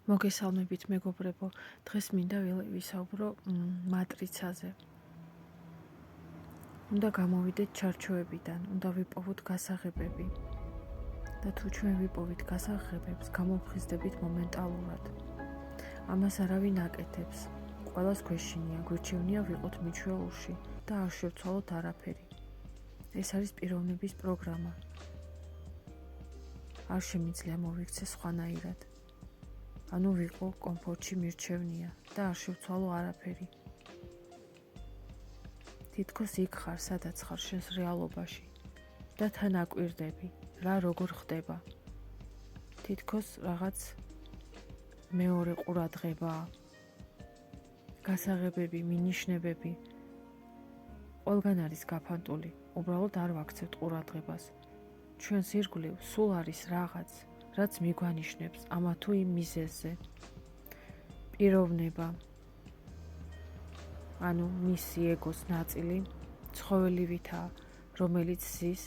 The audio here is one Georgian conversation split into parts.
მოგესალმებით მეგობრებო, დღეს მინდა ვისაუბრო მატრიცაზე. უნდა გამოვიდეთ ჩარჩოებიდან, უნდა ვიპოვოთ გასაღებები. და თუ ჩვენ ვიპოვით გასაღებებს, გამოვხიზდებით მომენტალურად. ამას არავინ აკეთებს. ყველას გვეშინია, გვირჩევნია ვიყოთ მიჩვეულში და არ შევცვალოთ არაფერი. ეს არის პიროვნების პროგრამა. არ შემიძლია მოვიქცე სხვანაირად. ანუ ვიყო კომფორტში მირჩევნია და არ შევცვალო არაფერი. თითქოს იქ ხარ, სადაც ხარ შენს რეალობაში და თან აკვირდები, რა როგორ ხდება. თითქოს რაღაც მეორე ყურადღებაა. გასაღებები, მინიშნებები ყველგან არის გაფანტული, უბრალოდ არ ვაქცევთ ყურადღებას. ჩვენს ირგვლივ სულ არის რაღაც, რაც მიგვანიშნებს ამა თუ იმ მიზეზზე. პიროვნება, ანუ მისი ეგოს ნაწილი, ცხოველივითაა, რომელიც ზის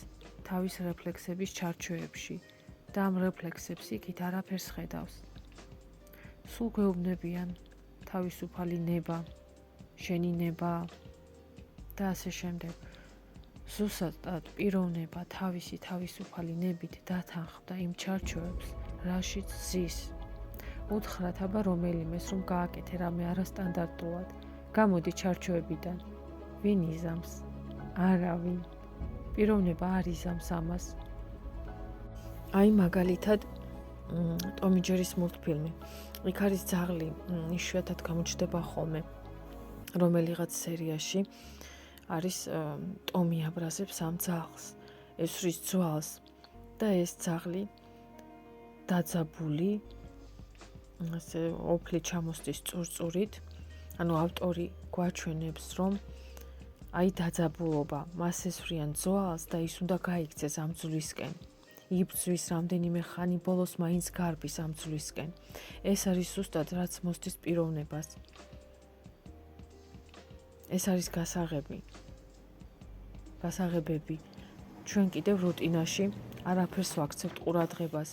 თავის რეფლექსების ჩარჩოებში და ამ რეფლექსებს იქით არაფერს ხედავს. სულ გვეუბნებიან თავისუფალი ნება, შენი ნება და ასე შემდეგ. ზუსტად პიროვნება თავისი თავისუფალი ნებით დათანხმდა იმ ჩარჩოებს, რაშიც ზის. უთხრათ აბა რომელიმეს, რომ გააკეთე რამე არასტანდარტულად. გამოდი ჩარჩოებიდან. ვინ იზამს? არავინ. პიროვნება არ იზამს ამას. აი მაგალითად ტომი ჯერის მულტფილმი. იქ არის ძაღლი, იშვიათად გამოჩნდება ხოლმე რომელიღაც სერიაში. არის ტომი აბრაზებს ამ ძაღლს, ესვრის ძვალს და ეს ძაღლი დაძაბული, ასე ოფლი ჩამოსდის წურწურით, ანუ ავტორი გვაჩვენებს, რომ აი დაძაბულობა მას ესვრიან ძვალს და ის უნდა გაიქცეს ამ ძვლისკენ. იბრძვის რამდენიმე ხანი, ბოლოს მაინც გარბის ამ ძვლისკენ. ეს არის ზუსტად რაც მოსდის პიროვნებას. ეს არის გასაღებები. ჩვენ კიდევ რუტინაში არაფერს ვაქცევთ ყურადღებას.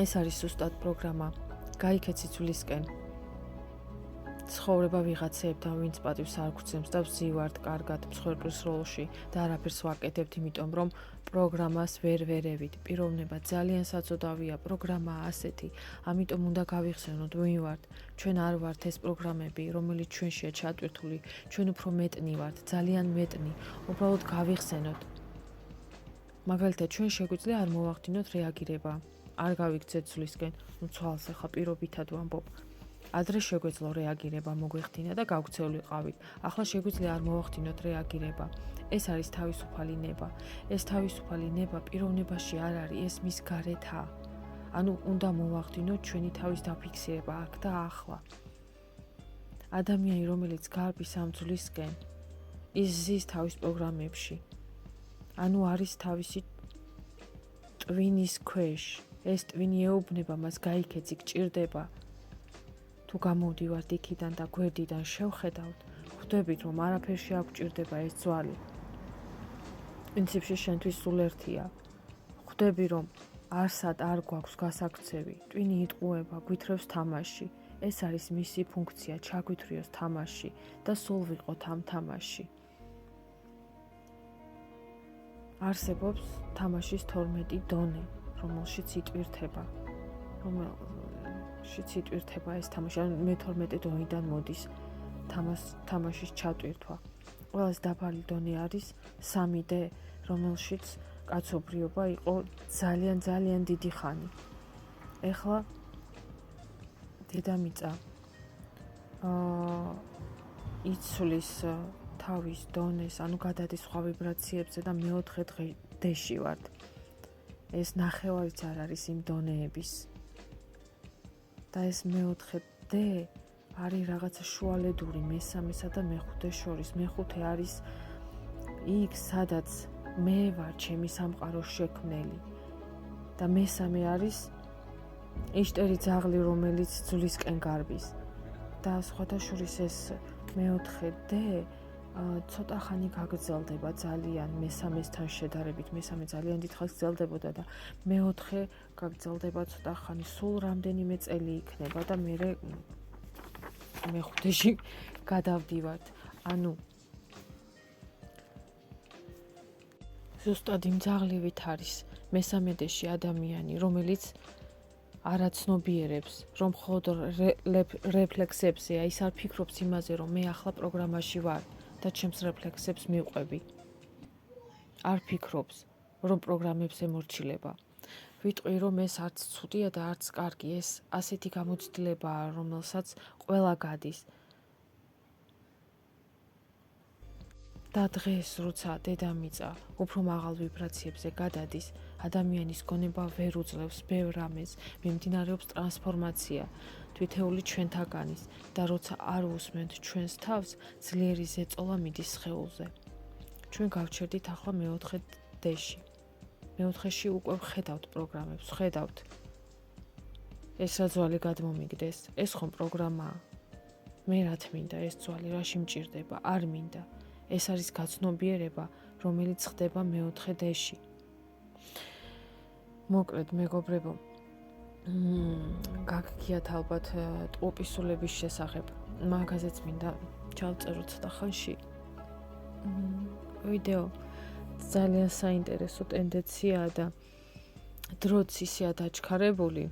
ეს არის ზუსტად პროგრამა. გაიქეცი ძვლისკენ. ცხოვრება ვიღაცეებთან, ვინც პატივს არ გვცემს და ვზივართ კარგად მსხვერპლის როლში და არაფერს ვაკეთებთ, იმიტომ რომ პროგრამას ვერ ვერევით. პიროვნება ძალიან საწოდავია, პროგრამაა ასეთი, ამიტომ უნდა გავიხსენოთ, ვინ ვართ. ჩვენ არ ვართ ეს პროგრამები, რომელიც ჩვენშია ჩატვირთული, ჩვენ უფრო მეტნი ვართ, ძალიან მეტნი. უბრალოდ გავიხსენოთ. მაგალითად, ჩვენ შეგვიძლია არ მოვახდინოთ რეაგირება. არ გავიქცეთ ძვლისკენ, ცვალს ახლა პირობითად ვამბობ. ადრე შეგვეძლო რეაგირება მოგვეხდინა და გავქცეულიყავით. ახლა შეგვიძლია არ მოვახდინოთ რეაგირება. ეს არის თავისუფალი ნება. ეს თავისუფალი ნება პიროვნებაში არ არის, ეს მის გარეთაა. ანუ უნდა მოვახდინოთ ჩვენი თავის დაფიქსირება აქ და ახლა. ადამიანი, რომელიც გარბის ამ ძვლისკენ, ის ზის თავის პროგრამებში. ანუ არის თავისი ტვინის ქვეშ. ეს ტვინი ეუბნება მას გაიქეცი, გჭირდება. თუ გამოვდივართ იქიდან და გვერდიდან შევხედავთ, ხვდებით, რომ არაფერში არ გვჭირდება ეს ძვალი. პრინციპში შენთვის სულ ერთია. ხვდები, რომ არსად არ გვაქვს გასაქცევი, ტვინი იტყუება, გვითრევს თამაში. ეს არის მისი ფუნქცია, ჩაგვითრიოს თამაში და სულ ვიყოთ ამ თამაში. არსებობს თამაშის 12 დონე, რომელშიც იტვირთება. ეს თამაში, ანუ მე-12 დონიდან მოდის თამაშის ჩატვირთვა. ყველაზე დაბალი დონე არის 3D, რომელშიც კაცობრიობა იყო ძალიან დიდი ხანი. ეხლა დედამიწა იცვლის თავის დონეს, ანუ გადადის სხვა ვიბრაციებზე და მე-4 დეში ვართ. ეს ნახევარიც არ არის იმ დონეების. და ეს მე-4D არის რაღაცა შუალედური მე-3-სა და მე-5 შორის. მე-5 არის იქ, სადაც მე ვარ ჩემი სამყაროს შექმნელი. და მე-3 არის იშტერი ძაღლი, რომელიც ძვლისკენ გარბის. და სხვათა შორის ეს მე-4D ცოტა ხანი გაგრძელდება ძალიან მესამესთან შედარებით, მესამე ძალიან დიდხანს გრძელდებოდა და მეოთხე გაგრძელდება ცოტა ხანი, სულ რამდენიმე წელი იქნება და მე მეხუთეში გადავდივართ. ანუ ზუსტად იმძაღლივით არის მესამედეში ადამიანი, რომელიც არაცნობიერებს, რომ მხოლოდ რეფლექსებზე, ის არ ფიქრობს იმაზე, რომ მე ახლა პროგრამაში ვარ და ჩემს რეფლექსებს მივყვები. არ ფიქრობს, რომ პროგრამებს ემორჩილება. ვიტყვი, რომ ეს არც ცუდია და არც კარგი, ეს ასეთი გამოცდილებაა, რომელსაც ყველა გადის. და დღეს, როცა დედამიწა უფრო მაღალ ვიბრაციებზე გადადის, ადამიანის გონება ვერ უძლევს ბევრ რამეს, მიმდინარეობს ტრანსფორმაცია თვითეული ჩვენთაგანის და როცა არ უსმენთ ჩვენს თავს, ძლიერი ზეწოლა მიდის სხეულზე. ჩვენ გავჩერდით ახლა მეოთხე დეში. მეოთხეში უკვე ვხედავთ პროგრამებს, ვხედავთ. ეს რა ძვალი გადმომიგდეს, ეს ხომ პროგრამაა. მე რა თმინდა, ეს ძვალი რაში მჭირდება, არ მინდა. ეს არის გაცნობიერება, რომელიც ხდება მეოთხე დეში. მოკლედ, მეგობრებო, გაგგიათ ალბათ ტყუპისულების შესახებ. მაგაზეც მინდა ჩავწერო ცოტა ხანში ვიდეო. ძალიან საინტერესო ტენდენციაა და დროც ისეა დაჩქარებული.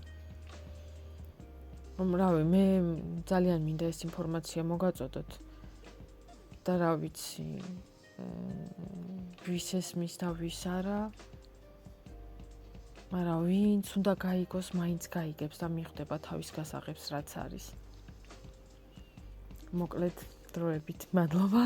რავი, მე ძალიან მინდა ეს ინფორმაცია მოგაწოდოთ. და რა ვიცი, ვის ესმის და ვის არა. მაგრამ ვინც უნდა გაიგოს, მაინც გაიგებს და მიხვდება თავის გასაღებს, რაც არის. მოკლედ, დროებით, მადლობა.